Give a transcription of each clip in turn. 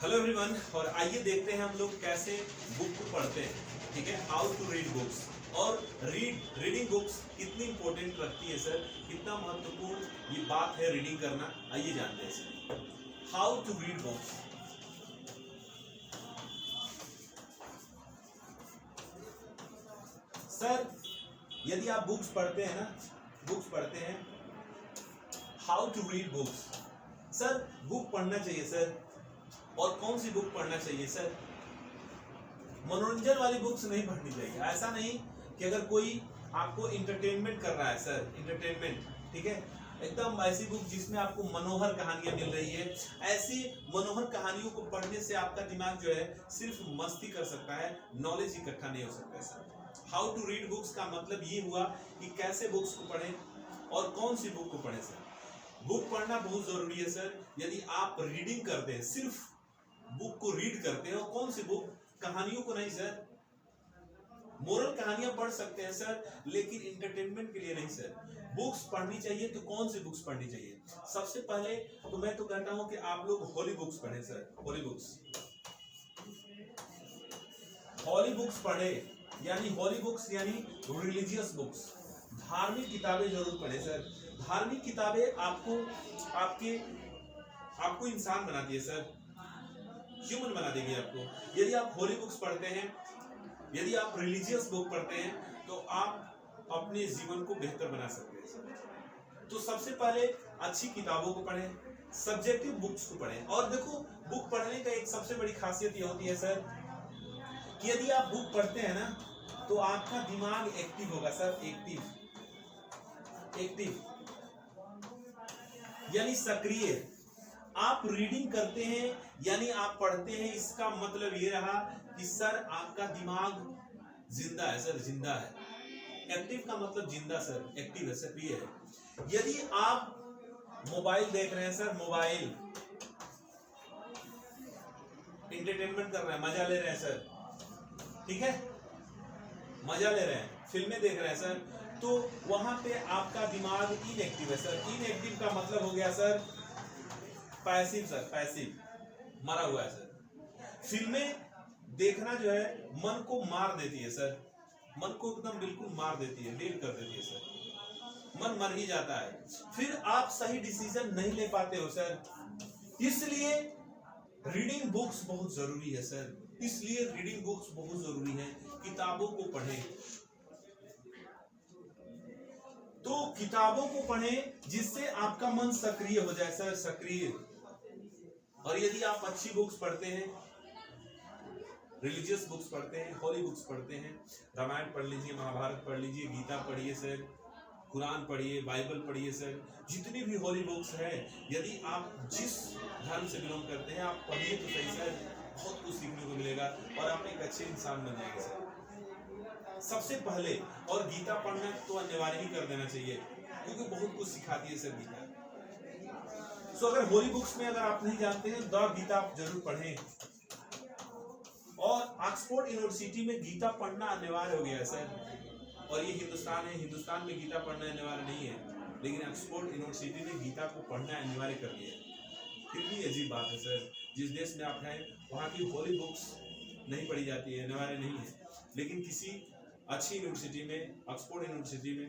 Hello everyone, और आइए देखते हैं हम लोग कैसे बुक को पढ़ते हैं। ठीक है, हाउ टू रीड बुक्स। और रीडिंग बुक्स कितनी इंपॉर्टेंट रखती है सर, कितना महत्वपूर्ण ये बात है रीडिंग करना। आइए जानते हैं sir how to read books. Sir यदि आप बुक्स पढ़ते हैं ना, बुक्स पढ़ते हैं, how to read books. Sir book पढ़ना चाहिए सर, और कौन सी बुक पढ़ना चाहिए सर? मनोरंजन वाली बुक्स नहीं पढ़नी चाहिए। ऐसा नहीं कि अगर कोई आपको इंटरटेनमेंट कर रहा है सर, इंटरटेनमेंट, ठीक है, एकदम ऐसी बुक जिसमें आपको मनोहर कहानियां मिल रही है, ऐसी मनोहर कहानियों को पढ़ने से आपका दिमाग जो है सिर्फ मस्ती कर सकता है, नॉलेज इकट्ठा नहीं हो सकता है sir. How to read books का मतलब ये हुआ कि कैसे बुक्स को पढ़ें और कौन सी बुक को पढ़ें सर। बुक पढ़ना बहुत जरूरी है सर। यदि आप रीडिंग करते हैं, सिर्फ बुक को रीड करते हैं, और कौन सी बुक, कहानियों को नहीं सर। मोरल कहानियां पढ़ सकते हैं सर, लेकिन इंटरटेनमेंट के लिए नहीं सर। बुक्स पढ़नी चाहिए तो कौन सी बुक्स पढ़नी चाहिए? सबसे पहले तो मैं तो कहता हूं कि आप लोग होली बुक्स पढ़ें sir. Holy books, holy books पढ़े, यानी होली बुक्स यानी रिलीजियस बुक्स, धार्मिक किताबें जरूर पढ़े सर। धार्मिक किताबें आपको इंसान बनाती है सर, ह्यूमन बना देगी आपको। यदि आप होली बुक्स पढ़ते हैं, यदि आप रिलीजियस बुक पढ़ते हैं, तो आप अपने जीवन को बेहतर बना सकते हैं। तो सबसे पहले अच्छी किताबों को पढ़ें, सब्जेक्टिव बुक्स को पढ़ें। और देखो, बुक पढ़ने का एक सबसे बड़ी खासियत ये होती है सर कि यदि आप बुक पढ़ते हैं ना, तो आपका दिमाग एक्टिव होगा सर। एक्टिव यानी सक्रिय। आप रीडिंग करते हैं यानी आप पढ़ते हैं, इसका मतलब ये रहा कि सर आपका दिमाग जिंदा है सर, जिंदा है। एक्टिव का मतलब जिंदा सर, एक्टिव है, सक्रिय है। यदि आप मोबाइल देख रहे हैं सर, मोबाइल एंटरटेनमेंट कर रहे हैं, मजा ले रहे हैं सर, ठीक है, मजा ले रहे हैं, फिल्में देख रहे हैं सर, तो वहां पे आपका दिमाग इनएक्टिव है सर। इनएक्टिव का मतलब हो गया सर पैसिव सर, पैसिव, मरा हुआ है सर। फिल्में देखना जो है मन को मार देती है सर, मन को एकदम बिल्कुल मार देती है, डेड कर देती है सर, मन मर ही जाता है। फिर आप सही डिसीजन नहीं ले पाते हो सर। इसलिए रीडिंग बुक्स बहुत जरूरी है सर, इसलिए रीडिंग बुक्स बहुत जरूरी है। किताबों को पढ़ें, तो किताबों को पढ़ें जिससे आपका मन सक्रिय हो जाए सर, सक्रिय। और यदि आप अच्छी बुक्स पढ़ते हैं, रिलीजियस बुक्स पढ़ते हैं, होली बुक्स पढ़ते हैं, रामायण पढ़ लीजिए, महाभारत पढ़ लीजिए, गीता पढ़िए सर, कुरान पढ़िए, बाइबल पढ़िए सर, जितनी भी होली बुक्स हैं, यदि आप जिस धर्म से बिलोंग करते हैं, आप पढ़िए तो सही सर, बहुत कुछ सीखने को मिलेगा और आप एक अच्छे इंसान बन जाएंगे सर। सबसे पहले, और गीता पढ़ना तो अनिवार्य ही कर देना चाहिए, क्योंकि बहुत कुछ सिखाती है सर गीता। सो अगर होली बुक्स में अगर आप नहीं जानते हैं, द गीता आप जरूर पढ़ें। और ऑक्सफोर्ड यूनिवर्सिटी में गीता पढ़ना अनिवार्य हो गया है सर। और ये हिंदुस्तान है, हिंदुस्तान में गीता पढ़ना अनिवार्य नहीं है, लेकिन ऑक्सफोर्ड यूनिवर्सिटी ने गीता को पढ़ना अनिवार्य कर दिया। कितनी अजीब बात है सर, जिस देश में आप हैं वहाँ की होली बुक्स नहीं पढ़ी जाती है, अनिवार्य नहीं है, लेकिन किसी अच्छी यूनिवर्सिटी में, ऑक्सफोर्ड यूनिवर्सिटी में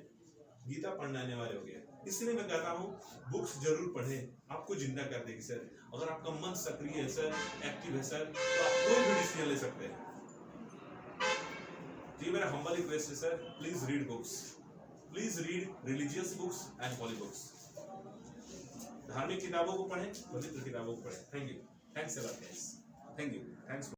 गीता पढ़ना अनिवार्य हो गया। इसलिए मैं कहता हूँ बुक्स जरूर पढ़ें, आपको जिंदा कर देगी सर। अगर आपका मन सक्रिय है सर, एक्टिव है सर, तो आप कोई भी डिसीजन ले सकते हैं। तो ये मेरा हम्बल रिक्वेस्ट है sir, please read books, please read religious books and holy books. धार्मिक किताबों को पढ़ें, पवित्र किताबों को पढ़ें। Thank you, thanks a lot guys, thank you, thanks.